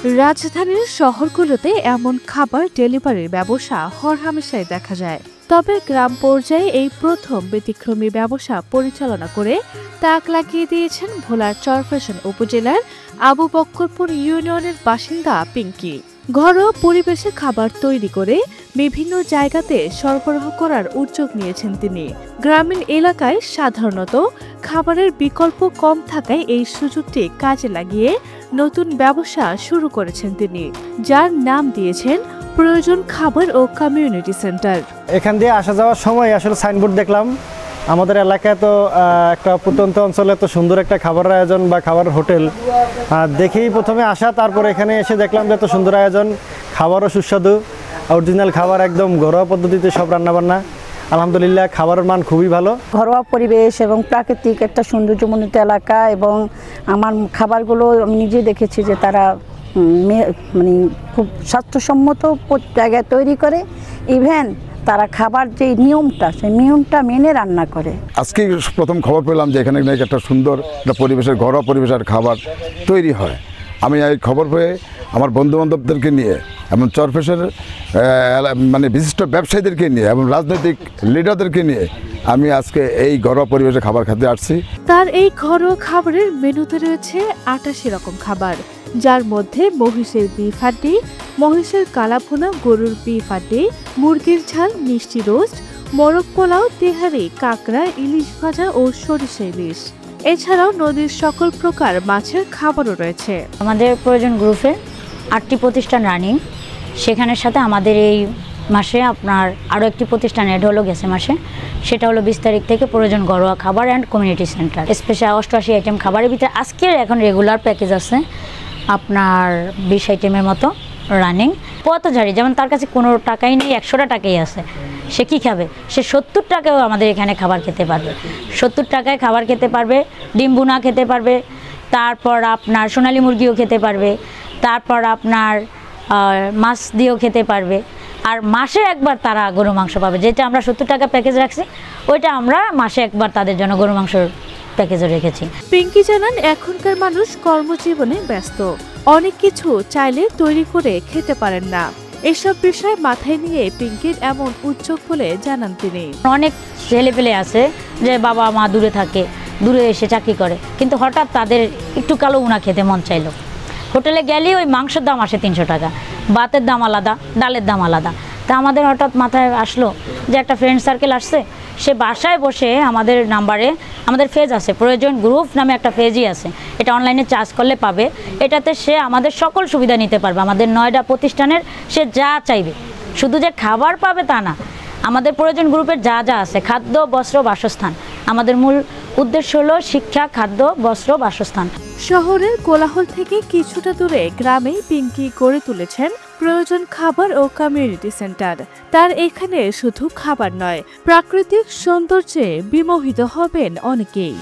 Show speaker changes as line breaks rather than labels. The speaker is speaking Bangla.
রাজধানীর শহরগুলোতে এমন খাবার ডেলিভারির ব্যবসা হরহামেশাই দেখা যায়, তবে গ্রাম পর্যায়ে এই প্রথম ব্যতিক্রমী ব্যবসা পরিচালনা করে তাক লাগিয়ে দিয়েছেন ভোলার চরফ্যাশন উপজেলার আবু বক্করপুর ইউনিয়নের বাসিন্দা পিঙ্কি। ঘরোয়া পরিবেশে খাবার তৈরি করে বিভিন্ন জায়গাতে সরবরাহ করার উদ্যোগ নিয়েছেন তিনি। গ্রামীণ এলাকায় সাধারণত খাবারের বিকল্প কম থাকায় এই সুযোগটি কাজে লাগিয়ে নতুন ব্যবসা শুরু করেছেন তিনি, যার নাম দিয়েছেন প্রয়োজন খাবার ও কমিউনিটি সেন্টার।
এখান দিয়ে আসা যাওয়ার সময় আসলে সাইনবোর্ড দেখলাম, আমাদের এলাকায় তো একটা প্রত্যন্ত অঞ্চলে তো সুন্দর একটা খাবারের আয়োজন বা খাবার হোটেল দেখেই প্রথমে আসা, তারপর এখানে এসে দেখলাম যে এত সুন্দর আয়োজন, খাবারও সুস্বাদু, অরিজিনাল খাবার, একদম ঘরোয়া পদ্ধতিতে সব রান্নাবান্না। আলহামদুলিল্লাহ খাবারের মান খুবই ভালো।
ঘরোয়া পরিবেশ এবং প্রাকৃতিক একটা সৌন্দর্যমণ্ডিত এলাকা, এবং আমার খাবারগুলো আমি নিজে দেখেছি যে তারা মানে খুব স্বাস্থ্যসম্মত জায়গায় তৈরি করে। ইভেন তারা খাবার যে নিয়মটা, সেই নিয়মটা মেনে রান্না করে।
আজকে প্রথম খবর পেলাম যে এখানে একটা সুন্দর একটা পরিবেশের, ঘরোয়া পরিবেশের খাবার তৈরি হয়। আমি এই খবর পেয়ে আমার বন্ধুবান্ধবদেরকে নিয়ে এবং চরফ্যাশনের মানে বিশিষ্ট ব্যবসায়ীদেরকে নিয়ে এবং রাজনৈতিক লিডারদেরকে নিয়ে আমি আজকে এই ঘরোয়া পরিবেশে খাবার খেতে আসছি।
তার এই ঘরোয়া খাবারের মেনুতে রয়েছে ৮৮ রকম খাবার, যার মধ্যে মহিষের বিফ হাড্ডি, মহিষের কালাভুনা, গরুর বিফ হাড্ডি, মুরগির ঝাল, মিষ্টি রোস্ট, মোরগ পোলাও, তেহারি, কাঁকড়া, ইলিশ ভাজা ও সরিষা ইলিশ। এছাড়াও নদীর সকল প্রকার মাছের খাবারও রয়েছে।
আমাদের প্রয়োজন গ্রুপে ৮টি প্রতিষ্ঠান রানিং, সেখানের সাথে আমাদের এই মাসে আপনার আরও একটি প্রতিষ্ঠান অ্যাড হলো গেছে মাসে, সেটা হলো 20 তারিখ থেকে প্রয়োজন ঘরোয়া খাবার and community centre. Special 88 item খাবারের ভিতরে আজকের এখন রেগুলার প্যাকেজ আছে আপনার 20 আইটেমের মতো রানিং। পথচারী যেমন তার কাছে কোনো টাকাই নেই, 100টা টাকাই আছে, সে কী খাবে? সে 70 টাকায়ও আমাদের এখানে খাবার খেতে পারবে। 70 টাকায় খাবার খেতে পারবে, ডিম ভুনা খেতে পারবে, তারপর আপনার সোনালী মুরগিও খেতে পারবে, তারপর আপনার মাছ দিয়েও খেতে পারবে। আর মাসে একবার তারা গরু মাংস পাবে, যেটা আমরা 70 টাকা প্যাকেজ রাখছি, ওইটা আমরা মাসে একবার তাদের জন্য গরু মাংসর প্যাকেজও রেখেছি।
পিঙ্কি জানান, এখনকার মানুষ কর্মজীবনে ব্যস্ত, অনেক কিছু চাইলে তৈরি করে খেতে পারেন না। এসব বিষয় মাথায় নিয়ে পিঙ্কির এমন উদ্যোগ বলে জানান তিনি।
অনেক ছেলেপেলে আছে যে বাবা মা দূরে থাকে, দূরে এসে চাকরি করে, কিন্তু হঠাৎ তাদের একটু কালো উনা খেতে মন চাইলো। হোটেলে গেলে ওই মাংসের দাম আসে 300 টাকা, ভাতের দাম আলাদা, ডালের দাম আলাদা। তা আমাদের হঠাৎ মাথায় আসলো যে একটা ফ্রেন্ড সার্কেল আসছে, সে বাসায় বসে আমাদের নাম্বারে, আমাদের পেজ আছে প্রয়োজন গ্রুপ নামে একটা পেজই আছে, এটা অনলাইনে চার্জ করলে পাবে। এটাতে সে আমাদের সকল সুবিধা নিতে পারবে। আমাদের 9টা প্রতিষ্ঠানের সে যা চাইবে, শুধু যে খাবার পাবে তা না, আমাদের প্রয়োজন গ্রুপের যা যা আছে, খাদ্য, বস্ত্র, বাসস্থান, আমাদের মূল উদ্দেশ্য হলো শিক্ষা, খাদ্য, বস্ত্র, বাসস্থান।
শহরের কোলাহল থেকে কিছুটা দূরে গ্রামেই পিঙ্কি গড়ে তুলেছেন প্রয়োজন খাবার ও কমিউনিটি সেন্টার। তার এখানে শুধু খাবার নয়, প্রাকৃতিক সৌন্দর্যে বিমোহিত হবেন অনেকেই।